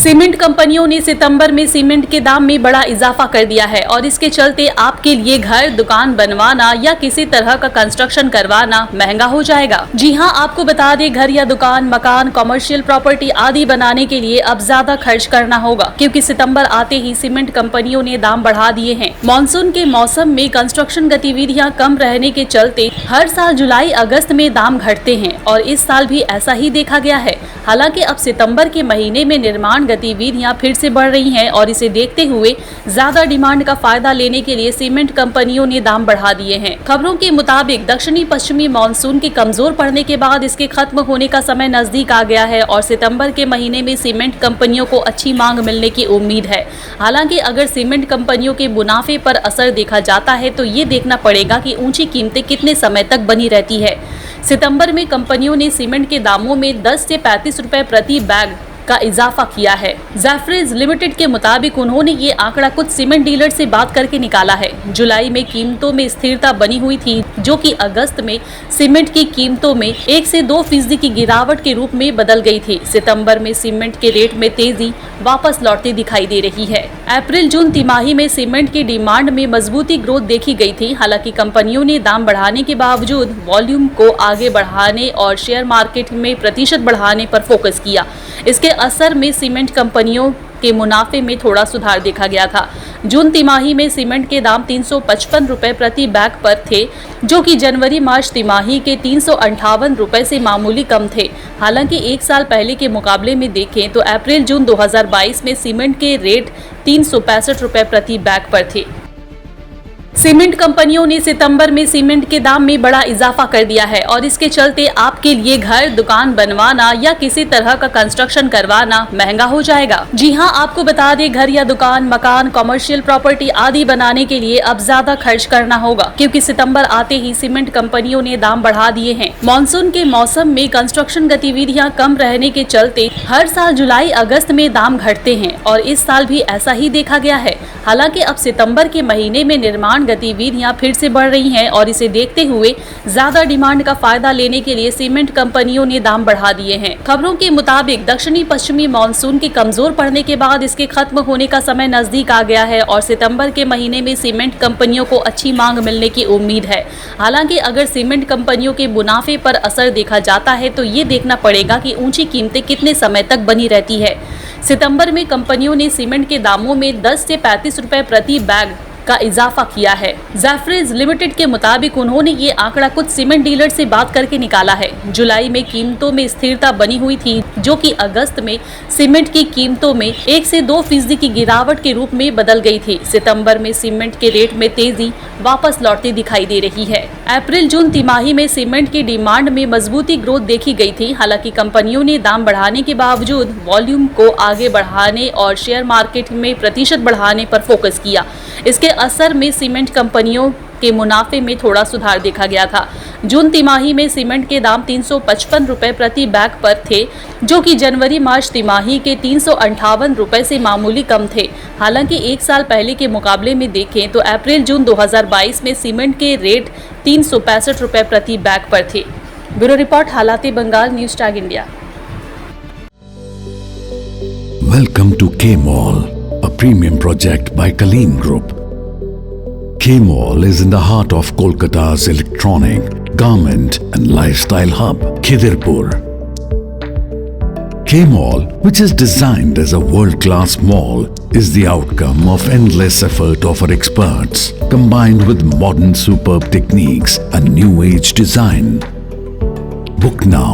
Cement कंपनियों ने सितंबर में सीमेंट के दाम में बड़ा इजाफा कर दिया है और इसके चलते आपके लिए घर, दुकान बनवाना या किसी तरह का कंस्ट्रक्शन करवाना महंगा हो जाएगा। जी हां, आपको बता दें, घर या दुकान, मकान, कमर्शियल प्रॉपर्टी आदि बनाने के लिए अब ज्यादा खर्च करना होगा, क्योंकि सितंबर आते ही सीमेंट कंपनियों ने दाम बढ़ा दिए हैं। मानसून के मौसम में कंस्ट्रक्शन गतिविधियाँ कम रहने के चलते हर साल जुलाई अगस्त में दाम घटते हैं और इस साल भी ऐसा ही देखा गया है। हालांकि अब सितंबर के महीने में निर्माण गतिविधियां फिर से बढ़ रही हैं और इसे देखते हुए ज्यादा डिमांड का फायदा लेने के लिए सीमेंट कंपनियों ने दाम बढ़ा दिए हैं। खबरों के मुताबिक दक्षिणी पश्चिमी मानसून के कमजोर पड़ने के बाद इसके खत्म होने का समय नजदीक आ गया है और सितंबर के महीने में सीमेंट कंपनियों को अच्छी मांग मिलने की उम्मीद है। हालांकि अगर सीमेंट कंपनियों के मुनाफे पर असर देखा जाता है तो ये देखना पड़ेगा कि ऊंची कीमतें कितने समय तक बनी रहती है। सितंबर में कंपनियों ने सीमेंट के दामों में 10 से 35 रुपए प्रति बैग का इजाफा किया है। जैफरीज लिमिटेड के मुताबिक उन्होंने ये आंकड़ा कुछ सीमेंट डीलर से बात करके निकाला है। जुलाई में कीमतों में स्थिरता बनी हुई थी, जो कि अगस्त में सीमेंट की कीमतों में 1 से 2% की गिरावट के रूप में बदल गई थी। सितंबर में सीमेंट के रेट में तेजी वापस लौटती दिखाई दे रही है। अप्रैल जून तिमाही में सीमेंट की डिमांड में मजबूती ग्रोथ देखी गई थी। हालांकि कंपनियों ने दाम बढ़ाने के बावजूद वॉल्यूम को आगे बढ़ाने और शेयर मार्केट में प्रतिशत बढ़ाने पर फोकस किया। इसके असर में सीमेंट कंपनियों के मुनाफे में थोड़ा सुधार देखा गया था। जून तिमाही में सीमेंट के दाम 355 रुपए प्रति बैग पर थे, जो कि जनवरी मार्च तिमाही के 358 रुपए से मामूली कम थे। हालांकि एक साल पहले के मुकाबले में देखें तो अप्रैल जून 2022 में सीमेंट के रेट 365 रुपए प्रति बैग पर थे। सीमेंट कंपनियों ने सितंबर में सीमेंट के दाम में बड़ा इजाफा कर दिया है और इसके चलते आपके लिए घर, दुकान बनवाना या किसी तरह का कंस्ट्रक्शन करवाना महंगा हो जाएगा। जी हां, आपको बता दें, घर या दुकान, मकान, कमर्शियल प्रॉपर्टी आदि बनाने के लिए अब ज्यादा खर्च करना होगा, क्योंकि सितंबर आते ही सीमेंट कंपनियों ने दाम बढ़ा दिए हैं। मानसून के मौसम में कंस्ट्रक्शन गतिविधियां कम रहने के चलते हर साल जुलाई अगस्त में दाम घटते हैं और इस साल भी ऐसा ही देखा गया है। हालांकि अब सितंबर के महीने में निर्माण गतिविधियां फिर से बढ़ रही हैं और इसे देखते हुए ज्यादा डिमांड का फायदा लेने के लिए सीमेंट कंपनियों ने दाम बढ़ा दिए हैं। खबरों के मुताबिक दक्षिणी पश्चिमी मानसून के कमजोर पड़ने के बाद इसके खत्म होने का समय नजदीक आ गया है और सितंबर के महीने में सीमेंट कंपनियों को अच्छी मांग मिलने की उम्मीद है। हालांकि अगर सीमेंट कंपनियों के मुनाफे पर असर देखा जाता है तो ये देखना पड़ेगा कि ऊंची कीमतें कितने समय तक बनी रहती है। सितंबर में कंपनियों ने सीमेंट के दामों में 10 से 35 रुपए प्रति बैग का इजाफा किया है। जैफरीज लिमिटेड के मुताबिक उन्होंने ये आंकड़ा कुछ सीमेंट डीलर से बात करके निकाला है। जुलाई में कीमतों में स्थिरता बनी हुई थी, जो कि अगस्त में सीमेंट की कीमतों में 1 से 2% की गिरावट के रूप में बदल गई थी। सितंबर में सीमेंट के रेट में तेजी वापस लौटती दिखाई दे रही है। अप्रैल जून तिमाही में सीमेंट की डिमांड में मजबूती ग्रोथ देखी गई थी। हालांकि कंपनियों ने दाम बढ़ाने के बावजूद वॉल्यूम को आगे बढ़ाने और शेयर मार्केट में प्रतिशत बढ़ाने पर फोकस किया। इसके असर में सीमेंट कंपनियों के मुनाफे में थोड़ा सुधार देखा गया था। जून तिमाही में सीमेंट के दाम 355 रुपए प्रति बैग पर थे, जो कि जनवरी मार्च तिमाही के 358 रुपए से मामूली कम थे। हालांकि एक साल पहले के मुकाबले में देखें तो अप्रैल जून 2022 में सीमेंट के रेट 365 रुपए प्रति बैग पर थे। ब्यूरो रिपोर्ट, हालाते Bengal, news tag India. Welcome to K-Mall, a premium project by Kaleen Group. K-Mall is in the heart of Kolkata's electronic, garment and lifestyle hub, Khidirpur. K-Mall, which is designed as a world-class mall, is the outcome of endless effort of our experts, combined with modern superb techniques and new age design. Book now